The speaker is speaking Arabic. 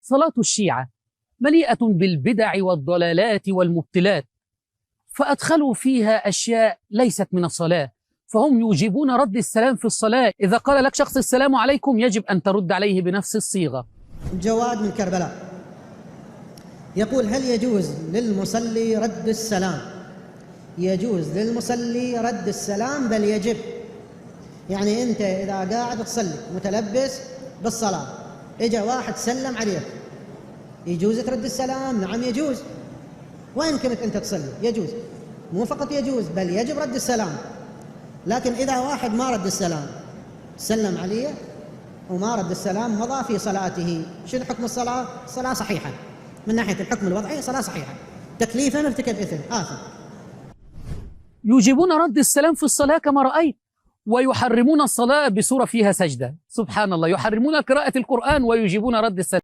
صلاة الشيعة مليئة بالبدع والضلالات والمبتلات، فأدخلوا فيها أشياء ليست من الصلاة، فهم يوجبون رد السلام في الصلاة. إذا قال لك شخص السلام عليكم يجب أن ترد عليه بنفس الصيغة. جواد من كربلاء يقول: هل يجوز للمصلي رد السلام؟ يجوز للمصلي رد السلام، بل يجب. يعني أنت إذا قاعد تصلي متلبس بالصلاة، إجا واحد سلم عليك، يجوز ترد السلام؟ نعم يجوز. وين كنت أنت تصلي؟ يجوز. مو فقط يجوز بل يجب رد السلام. لكن إذا واحد ما رد السلام، سلم عليه وما رد السلام، مضى في صلاته. شنو حكم الصلاة؟ صلاة صحيحة من ناحية الحكم الوضعي، صلاة صحيحة. تكليفا ارتكب إثم آثم. يوجبون رد السلام في الصلاة كما رأيت، ويحرمون الصلاة بصورة فيها سجدة. سبحان الله، يحرمون قراءة القرآن ويوجبون رد السلام.